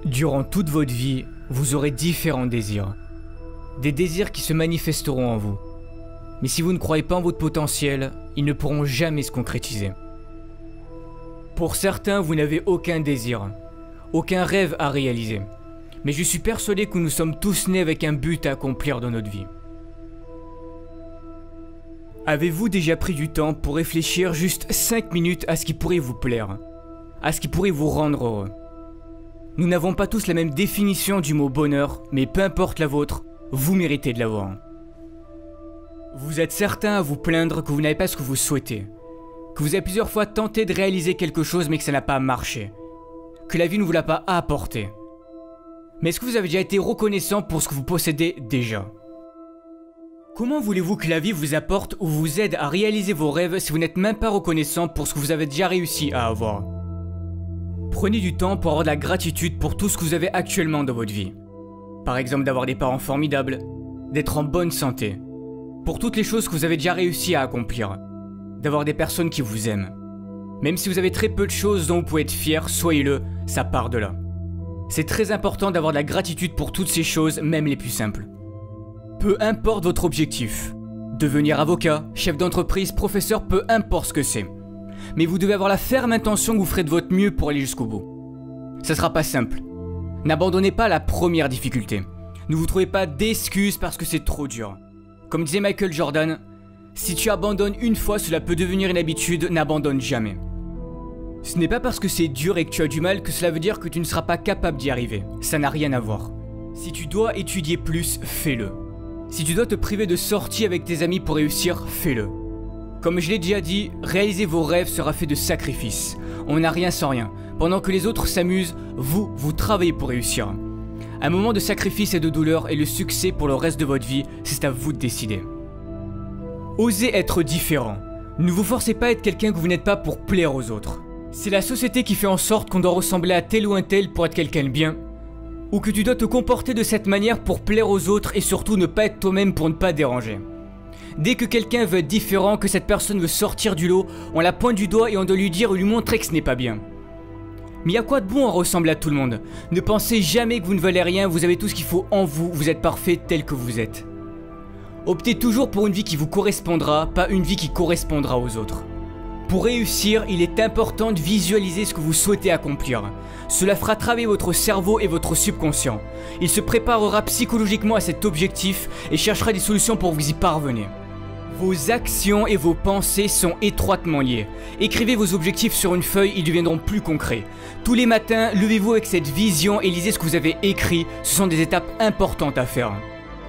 Durant toute votre vie, vous aurez différents désirs. Des désirs qui se manifesteront en vous. Mais si vous ne croyez pas en votre potentiel, ils ne pourront jamais se concrétiser. Pour certains, vous n'avez aucun désir, aucun rêve à réaliser. Mais je suis persuadé que nous sommes tous nés avec un but à accomplir dans notre vie. Avez-vous déjà pris du temps pour réfléchir juste 5 minutes à ce qui pourrait vous plaire, à ce qui pourrait vous rendre heureux? Nous n'avons pas tous la même définition du mot bonheur, mais peu importe la vôtre, vous méritez de l'avoir. Vous êtes certain à vous plaindre que vous n'avez pas ce que vous souhaitez, que vous avez plusieurs fois tenté de réaliser quelque chose mais que ça n'a pas marché, que la vie ne vous l'a pas apporté. Mais est-ce que vous avez déjà été reconnaissant pour ce que vous possédez déjà? Comment voulez-vous que la vie vous apporte ou vous aide à réaliser vos rêves si vous n'êtes même pas reconnaissant pour ce que vous avez déjà réussi à avoir? Prenez du temps pour avoir de la gratitude pour tout ce que vous avez actuellement dans votre vie. Par exemple d'avoir des parents formidables, d'être en bonne santé, pour toutes les choses que vous avez déjà réussi à accomplir, d'avoir des personnes qui vous aiment. Même si vous avez très peu de choses dont vous pouvez être fier, soyez-le, ça part de là. C'est très important d'avoir de la gratitude pour toutes ces choses, même les plus simples. Peu importe votre objectif, devenir avocat, chef d'entreprise, professeur, peu importe ce que c'est. Mais vous devez avoir la ferme intention que vous ferez de votre mieux pour aller jusqu'au bout. Ça sera pas simple. N'abandonnez pas la première difficulté. Ne vous trouvez pas d'excuses parce que c'est trop dur. Comme disait Michael Jordan, si tu abandonnes une fois, cela peut devenir une habitude, n'abandonne jamais. Ce n'est pas parce que c'est dur et que tu as du mal que cela veut dire que tu ne seras pas capable d'y arriver. Ça n'a rien à voir. Si tu dois étudier plus, fais-le. Si tu dois te priver de sorties avec tes amis pour réussir, fais-le. Comme je l'ai déjà dit, réaliser vos rêves sera fait de sacrifices. On n'a rien sans rien. Pendant que les autres s'amusent, vous travaillez pour réussir. Un moment de sacrifice et de douleur et le succès pour le reste de votre vie, c'est à vous de décider. Osez être différent. Ne vous forcez pas à être quelqu'un que vous n'êtes pas pour plaire aux autres. C'est la société qui fait en sorte qu'on doit ressembler à tel ou un tel pour être quelqu'un de bien, ou que tu dois te comporter de cette manière pour plaire aux autres et surtout ne pas être toi-même pour ne pas déranger. Dès que quelqu'un veut être différent, que cette personne veut sortir du lot, on la pointe du doigt et on doit lui dire ou lui montrer que ce n'est pas bien. Mais y a quoi de bon à ressembler à tout le monde? Ne pensez jamais que vous ne valez rien, vous avez tout ce qu'il faut en vous, vous êtes parfait tel que vous êtes. Optez toujours pour une vie qui vous correspondra, pas une vie qui correspondra aux autres. Pour réussir, il est important de visualiser ce que vous souhaitez accomplir. Cela fera travailler votre cerveau et votre subconscient. Il se préparera psychologiquement à cet objectif et cherchera des solutions pour vous y parvenir. Vos actions et vos pensées sont étroitement liées. Écrivez vos objectifs sur une feuille, ils deviendront plus concrets. Tous les matins, levez-vous avec cette vision et lisez ce que vous avez écrit. Ce sont des étapes importantes à faire.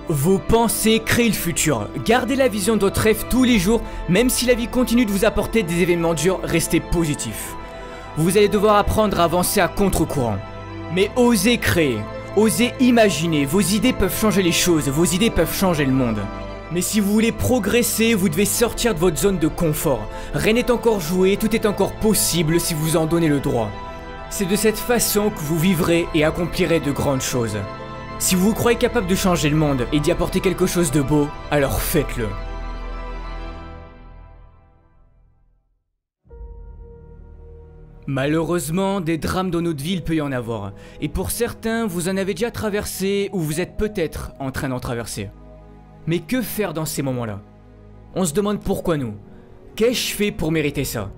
Vos pensées créent le futur. Gardez la vision de votre rêve tous les jours, même si la vie continue de vous apporter des événements durs, restez positif. Vous allez devoir apprendre à avancer à contre-courant. Mais osez créer, osez imaginer, vos idées peuvent changer les choses, vos idées peuvent changer le monde. Mais si vous voulez progresser, vous devez sortir de votre zone de confort. Rien n'est encore joué, tout est encore possible si vous en donnez le droit. C'est de cette façon que vous vivrez et accomplirez de grandes choses. Si vous vous croyez capable de changer le monde et d'y apporter quelque chose de beau, alors faites-le. Malheureusement, des drames dans notre vie, il peut y en avoir. Et pour certains, vous en avez déjà traversé ou vous êtes peut-être en train d'en traverser. Mais que faire dans ces moments-là? On se demande pourquoi nous. Qu'ai-je fait pour mériter ça?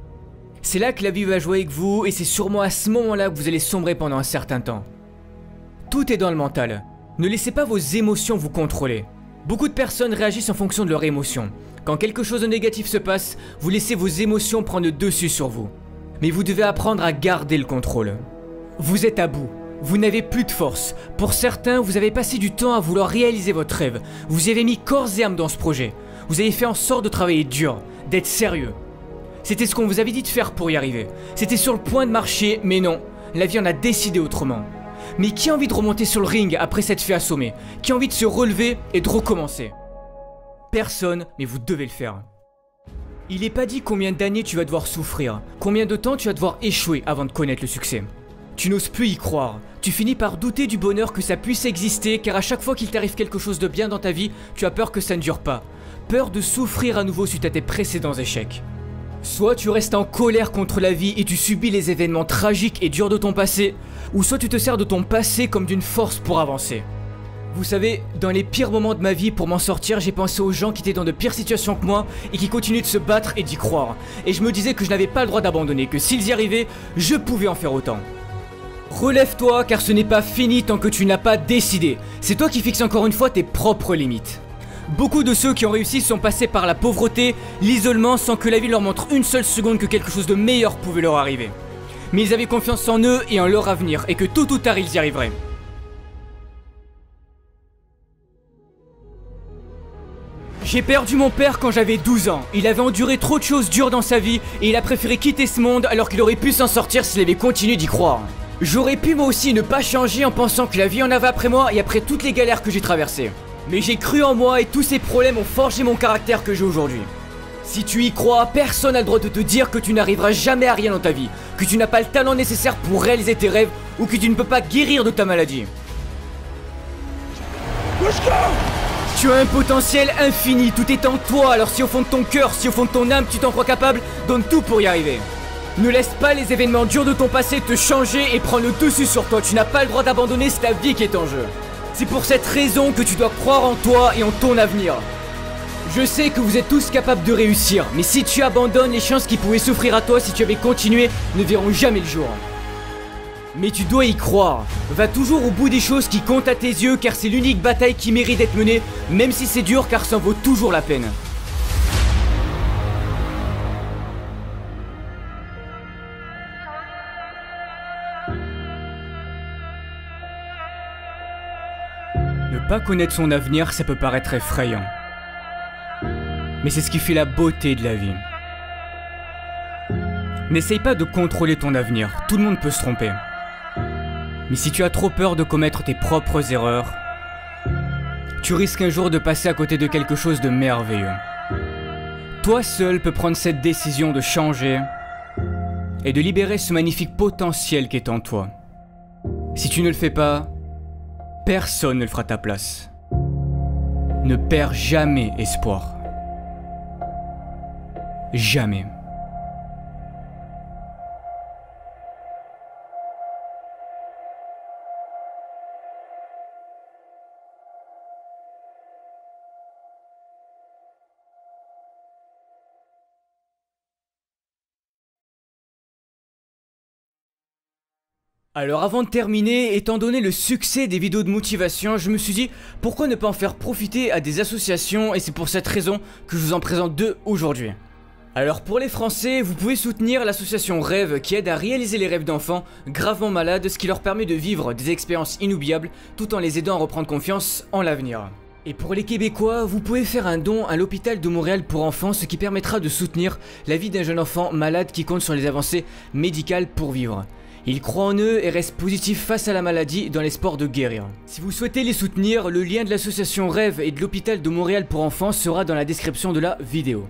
C'est là que la vie va jouer avec vous et c'est sûrement à ce moment-là que vous allez sombrer pendant un certain temps. Tout est dans le mental. Ne laissez pas vos émotions vous contrôler. Beaucoup de personnes réagissent en fonction de leurs émotions. Quand quelque chose de négatif se passe, vous laissez vos émotions prendre le dessus sur vous. Mais vous devez apprendre à garder le contrôle. Vous êtes à bout. Vous n'avez plus de force. Pour certains, vous avez passé du temps à vouloir réaliser votre rêve. Vous y avez mis corps et âme dans ce projet. Vous avez fait en sorte de travailler dur, d'être sérieux. C'était ce qu'on vous avait dit de faire pour y arriver. C'était sur le point de marcher, mais non. La vie en a décidé autrement. Mais qui a envie de remonter sur le ring après s'être fait assommer? Qui a envie de se relever et de recommencer? Personne, mais vous devez le faire. Il n'est pas dit combien d'années tu vas devoir souffrir, combien de temps tu vas devoir échouer avant de connaître le succès. Tu n'oses plus y croire, tu finis par douter du bonheur que ça puisse exister car à chaque fois qu'il t'arrive quelque chose de bien dans ta vie, tu as peur que ça ne dure pas. Peur de souffrir à nouveau suite à tes précédents échecs. Soit tu restes en colère contre la vie et tu subis les événements tragiques et durs de ton passé, ou soit tu te sers de ton passé comme d'une force pour avancer. Vous savez, dans les pires moments de ma vie, pour m'en sortir, j'ai pensé aux gens qui étaient dans de pires situations que moi et qui continuaient de se battre et d'y croire. Et je me disais que je n'avais pas le droit d'abandonner, que s'ils y arrivaient, je pouvais en faire autant. Relève-toi, car ce n'est pas fini tant que tu n'as pas décidé. C'est toi qui fixes encore une fois tes propres limites. Beaucoup de ceux qui ont réussi sont passés par la pauvreté, l'isolement, sans que la vie leur montre une seule seconde que quelque chose de meilleur pouvait leur arriver. Mais ils avaient confiance en eux et en leur avenir, et que tôt ou tard ils y arriveraient. J'ai perdu mon père quand j'avais 12 ans. Il avait enduré trop de choses dures dans sa vie et il a préféré quitter ce monde alors qu'il aurait pu s'en sortir s'il avait continué d'y croire. J'aurais pu moi aussi ne pas changer en pensant que la vie en avait après moi et après toutes les galères que j'ai traversées. Mais j'ai cru en moi et tous ces problèmes ont forgé mon caractère que j'ai aujourd'hui. Si tu y crois, personne n'a le droit de te dire que tu n'arriveras jamais à rien dans ta vie, que tu n'as pas le talent nécessaire pour réaliser tes rêves ou que tu ne peux pas guérir de ta maladie. Tu as un potentiel infini, tout est en toi, alors si au fond de ton cœur, si au fond de ton âme tu t'en crois capable, donne tout pour y arriver. Ne laisse pas les événements durs de ton passé te changer et prendre le dessus sur toi, tu n'as pas le droit d'abandonner, c'est ta vie qui est en jeu. C'est pour cette raison que tu dois croire en toi et en ton avenir. Je sais que vous êtes tous capables de réussir, mais si tu abandonnes, les chances qui pouvaient s'offrir à toi si tu avais continué ne verront jamais le jour. Mais tu dois y croire. Va toujours au bout des choses qui comptent à tes yeux car c'est l'unique bataille qui mérite d'être menée, même si c'est dur car ça en vaut toujours la peine. Ne pas connaître son avenir, ça peut paraître effrayant. Mais c'est ce qui fait la beauté de la vie. N'essaye pas de contrôler ton avenir, tout le monde peut se tromper. Mais si tu as trop peur de commettre tes propres erreurs, tu risques un jour de passer à côté de quelque chose de merveilleux. Toi seul peux prendre cette décision de changer et de libérer ce magnifique potentiel qui est en toi. Si tu ne le fais pas, personne ne le fera à ta place. Ne perds jamais espoir. Jamais. Alors avant de terminer, étant donné le succès des vidéos de motivation, je me suis dit pourquoi ne pas en faire profiter à des associations et c'est pour cette raison que je vous en présente deux aujourd'hui. Alors pour les Français, vous pouvez soutenir l'association Rêve qui aide à réaliser les rêves d'enfants gravement malades, ce qui leur permet de vivre des expériences inoubliables tout en les aidant à reprendre confiance en l'avenir. Et pour les Québécois, vous pouvez faire un don à l'hôpital de Montréal pour enfants, ce qui permettra de soutenir la vie d'un jeune enfant malade qui compte sur les avancées médicales pour vivre. Ils croient en eux et restent positifs face à la maladie dans l'espoir de guérir. Si vous souhaitez les soutenir, le lien de l'association Rêve et de l'hôpital de Montréal pour enfants sera dans la description de la vidéo.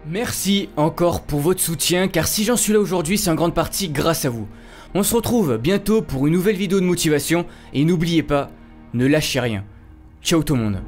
Merci encore pour votre soutien car si j'en suis là aujourd'hui c'est en grande partie grâce à vous. On se retrouve bientôt pour une nouvelle vidéo de motivation et n'oubliez pas, ne lâchez rien. Ciao tout le monde.